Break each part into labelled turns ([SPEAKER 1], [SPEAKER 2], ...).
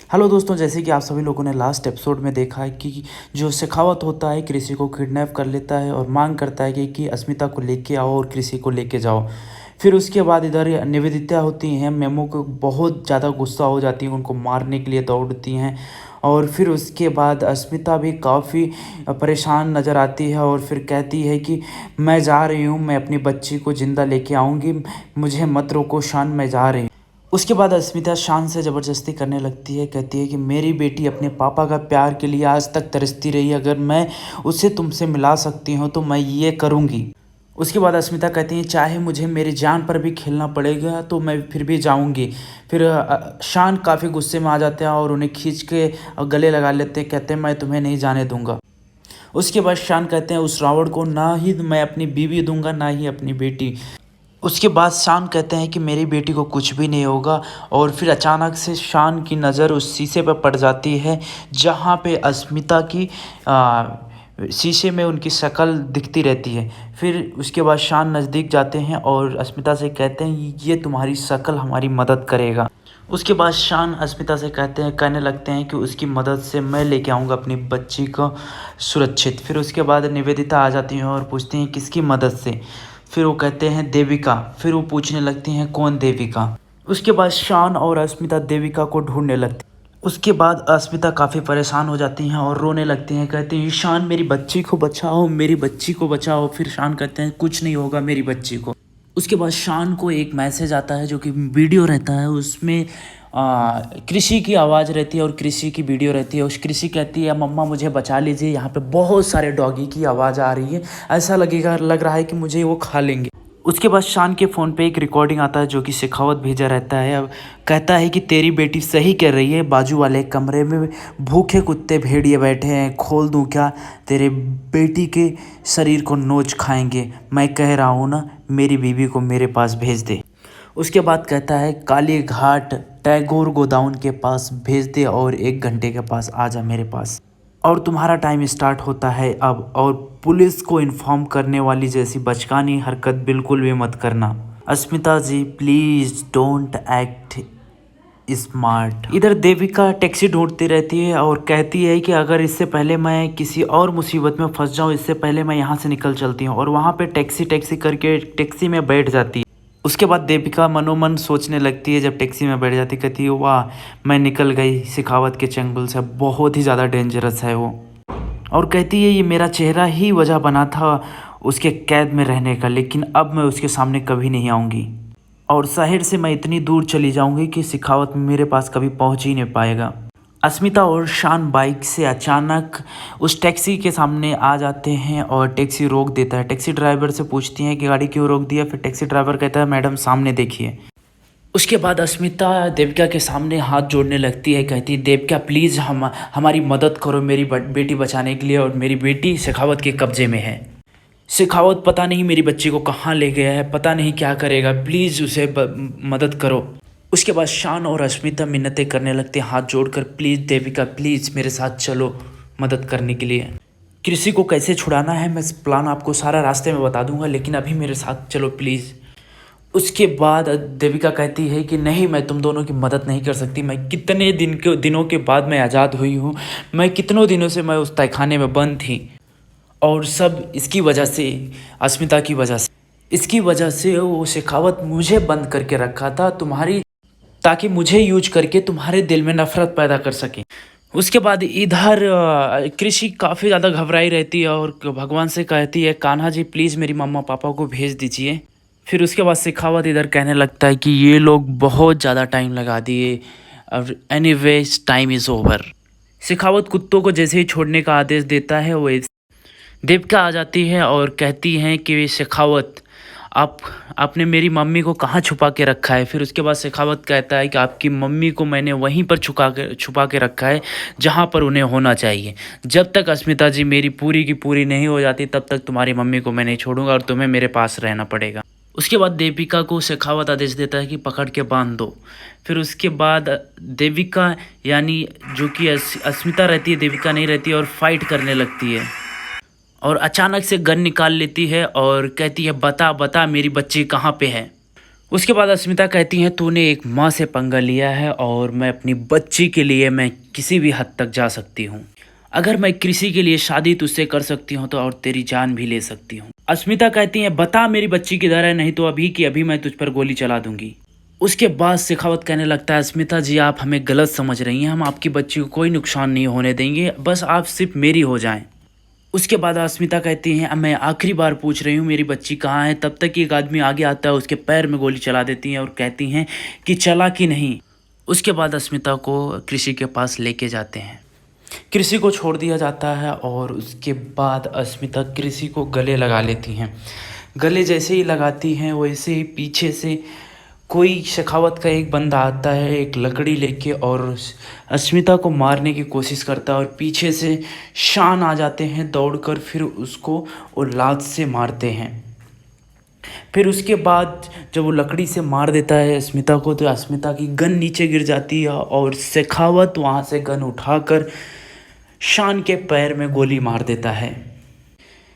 [SPEAKER 1] Hello दोस्तों, जैसे कि आप सभी लोगों ने लास्ट एपिसोड में देखा है कि जो शेखावत होता है कृषि को किडनैप कर लेता है और मांग करता है कि अस्मिता को लेके आओ और कृषि को लेके जाओ। फिर उसके बाद इधर निवेदिता होती हैं, मेमो को बहुत ज़्यादा गुस्सा हो जाती है, उनको मारने के लिए दौड़ती हैं। और फिर उसके बाद अस्मिता भी काफ़ी परेशान नज़र आती है और फिर कहती है कि मैं जा रही हूँ, मैं अपनी बच्ची को ज़िंदा लेके आऊँगी, मुझे मत रोको शान, मैं जा रही हूँ। उसके बाद अस्मिता शान से ज़बरदस्ती करने लगती है, कहती है कि मेरी बेटी अपने पापा का प्यार के लिए आज तक तरसती रही, अगर मैं उसे तुमसे मिला सकती हूँ तो मैं ये करूँगी। उसके बाद अस्मिता कहती है चाहे मुझे मेरी जान पर भी खेलना पड़ेगा तो मैं फिर भी जाऊँगी। फिर शान काफ़ी गुस्से में आ जाते हैं और उन्हें खींच के गले लगा लेते हैं, कहते हैं मैं तुम्हें नहीं जाने दूँगा। उसके बाद शान कहते हैं उस रावण को ना ही मैं अपनी बीवी दूंगा ना ही अपनी बेटी। उसके बाद शान कहते हैं कि मेरी बेटी को कुछ भी नहीं होगा। और फिर अचानक से शान की नज़र उस शीशे पर पड़ जाती है जहाँ पे अस्मिता की शीशे में उनकी शक्ल दिखती रहती है। फिर उसके बाद शान नज़दीक जाते हैं और अस्मिता से कहते हैं ये तुम्हारी शक्ल हमारी मदद करेगा। उसके बाद शान अस्मिता से कहने लगते हैं कि उसकी मदद से मैं लेके आऊँगा अपनी बच्ची को सुरक्षित। फिर उसके बाद निवेदिता आ जाती हैं और पूछती हैं किसकी मदद से। फिर वो कहते हैं देविका। फिर वो पूछने लगती हैं कौन देविका। उसके बाद शान और अस्मिता देविका को ढूंढने लगती। उसके बाद अस्मिता काफ़ी परेशान हो जाती हैं और रोने लगती हैं, कहती हैं शान मेरी बच्ची को बचाओ, मेरी बच्ची को बचाओ। फिर शान कहते हैं कुछ नहीं होगा मेरी बच्ची को। उसके बाद शान को एक मैसेज आता है जो कि वीडियो रहता है, उसमें कृषि की आवाज़ रहती है और कृषि की वीडियो रहती है। उस कृषि कहती है मम्मा मुझे बचा लीजिए, यहाँ पे बहुत सारे डॉगी की आवाज़ आ रही है, ऐसा लग रहा है कि मुझे वो खा लेंगे। उसके बाद शान के फ़ोन पे एक रिकॉर्डिंग आता है जो कि शेखावत भेजा रहता है। अब कहता है कि तेरी बेटी सही कह रही है, बाजू वाले कमरे में भूखे कुत्ते भेड़िए बैठे हैं, खोल दूं क्या, तेरे बेटी के शरीर को नोच खाएंगे, मैं कह रहा हूँ ना मेरी बीवी को मेरे पास भेज दे। उसके बाद कहता है काली घाट टैगोर गोदाउन के पास भेज दे और 1 घंटे के पास आ जा मेरे पास, और तुम्हारा टाइम स्टार्ट होता है अब, और पुलिस को इन्फॉर्म करने वाली जैसी बचकानी हरकत बिल्कुल भी मत करना। अस्मिता जी प्लीज़ डोंट एक्ट स्मार्ट। इधर देविका टैक्सी ढूंढती रहती है और कहती है कि अगर इससे पहले मैं किसी और मुसीबत में फंस जाऊं, इससे पहले मैं यहाँ से निकल चलती हूँ। और वहाँ पे टैक्सी टैक्सी करके टैक्सी में बैठ जाती है। उसके बाद देविका मनोमन सोचने लगती है, जब टैक्सी में बैठ जाती कहती है वाह मैं निकल गई शेखावत के चंगुल से, बहुत ही ज़्यादा डेंजरस है वो। और कहती है ये मेरा चेहरा ही वजह बना था उसके कैद में रहने का, लेकिन अब मैं उसके सामने कभी नहीं आऊँगी और शहर से मैं इतनी दूर चली जाऊँगी कि शेखावत मेरे पास कभी पहुँच ही नहीं पाएगा। अस्मिता और शान बाइक से अचानक उस टैक्सी के सामने आ जाते हैं और टैक्सी रोक देता है। टैक्सी ड्राइवर से पूछती हैं कि गाड़ी क्यों रोक दिया। फिर टैक्सी ड्राइवर कहता है मैडम सामने देखिए। उसके बाद अस्मिता देविका के सामने हाथ जोड़ने लगती है, कहती है देविका प्लीज़ हमारी मदद करो मेरी बेटी बचाने के लिए, और मेरी बेटी शेखावत के कब्जे में है। शेखावत पता नहीं मेरी बच्ची को कहाँ ले गया है, पता नहीं क्या करेगा, प्लीज़ उसे मदद करो। उसके बाद शान और अस्मिता मिन्नतें करने लगते हैं हाथ जोड़कर, प्लीज़ देविका प्लीज़ मेरे साथ चलो मदद करने के लिए। कृषि को कैसे छुड़ाना है मैं प्लान आपको सारा रास्ते में बता दूंगा, लेकिन अभी मेरे साथ चलो प्लीज़। उसके बाद देविका कहती है कि नहीं मैं तुम दोनों की मदद नहीं कर सकती, मैं कितने दिनों के बाद मैं आज़ाद हुई हूँ, मैं कितनों दिनों से मैं उस तहखाने में बंद थी, और सब इसकी वजह से, अस्मिता की वजह से, इसकी वजह से वो शेखावत मुझे बंद करके रखा था तुम्हारी, ताकि मुझे यूज करके तुम्हारे दिल में नफरत पैदा कर सके। उसके बाद इधर कृषि काफ़ी ज़्यादा घबराई रहती है और भगवान से कहती है कान्हा जी प्लीज़ मेरी मम्मा पापा को भेज दीजिए। फिर उसके बाद शेखावत इधर कहने लगता है कि ये लोग बहुत ज़्यादा टाइम लगा दिए, और anyways time is over. Shekhawat कुत्तों को जैसे ही छोड़ने का आदेश देता है वो देविका आ जाती है और कहती हैं कि शेखावत आप आपने मेरी मम्मी को कहाँ छुपा के रखा है। फिर उसके बाद शेखावत कहता है कि आपकी मम्मी को मैंने वहीं पर छुपा के रखा है जहाँ पर उन्हें होना चाहिए। जब तक अस्मिता जी मेरी पूरी की पूरी नहीं हो जाती तब तक तुम्हारी मम्मी को मैं नहीं छोड़ूंगा और तुम्हें मेरे पास रहना पड़ेगा। उसके बाद देविका को शेखावत आदेश देता है कि पकड़ के बांध दो। फिर उसके बाद देविका यानी जो कि अस्मिता रहती है, देविका नहीं रहती है, और फाइट करने लगती है और अचानक से गन निकाल लेती है और कहती है बता बता मेरी बच्ची कहाँ पे है। उसके बाद अस्मिता कहती हैं तूने एक माँ से पंगा लिया है और मैं अपनी बच्ची के लिए मैं किसी भी हद तक जा सकती हूँ। अगर मैं किसी के लिए शादी तुझसे कर सकती हूँ तो और तेरी जान भी ले सकती हूँ। अस्मिता कहती हैं बता मेरी बच्ची किधर है, नहीं तो अभी की अभी मैं तुझ पर गोली चला दूंगी। उसके बाद शेखावत कहने लगता है अस्मिता जी आप हमें गलत समझ रही हैं, हम आपकी बच्ची को कोई नुकसान नहीं होने देंगे, बस आप सिर्फ मेरी हो जाएं। उसके बाद अस्मिता कहती हैं अब मैं आखिरी बार पूछ रही हूँ मेरी बच्ची कहाँ है। तब तक एक आदमी आगे आता है, उसके पैर में गोली चला देती हैं और कहती हैं कि चला कि नहीं। उसके बाद अस्मिता को कृषि के पास लेके जाते हैं। कृषि को छोड़ दिया जाता है और उसके बाद अस्मिता कृषि को गले लगा लेती हैं। गले जैसे ही लगाती हैं वैसे ही पीछे से कोई शेखावत का एक बंदा आता है एक लकड़ी लेके और अस्मिता को मारने की कोशिश करता है और पीछे से शान आ जाते हैं दौड़कर, फिर उसको वो लात से मारते हैं। फिर उसके बाद जब वो लकड़ी से मार देता है अस्मिता को तो अस्मिता की गन नीचे गिर जाती है और शेखावत वहाँ से गन उठाकर शान के पैर में गोली मार देता है।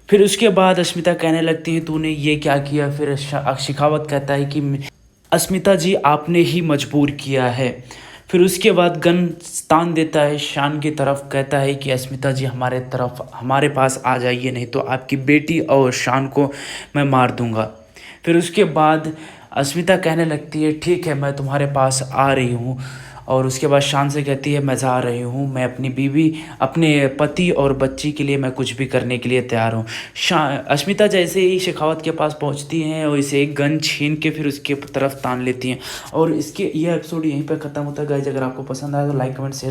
[SPEAKER 1] फिर उसके बाद अस्मिता कहने लगती है तूने ये क्या किया। फिर शेखावत कहता है कि अस्मिता जी आपने ही मजबूर किया है। फिर उसके बाद गन तान देता है शान की तरफ, कहता है कि अस्मिता जी हमारे पास आ जाइए, नहीं तो आपकी बेटी और शान को मैं मार दूंगा। फिर उसके बाद अस्मिता कहने लगती है ठीक है मैं तुम्हारे पास आ रही हूँ। और उसके बाद शान से कहती है मैं जा रही हूँ, मैं अपनी बीवी अपने पति और बच्ची के लिए मैं कुछ भी करने के लिए तैयार हूँ। अस्मिता जैसे ही शेखावत के पास पहुँचती हैं और इसे एक गन छीन के फिर उसके तरफ तान लेती हैं। और इसके यह एपिसोड यहीं पर ख़त्म होता है गाइस। अगर आपको पसंद आया तो लाइक कमेंट शेयर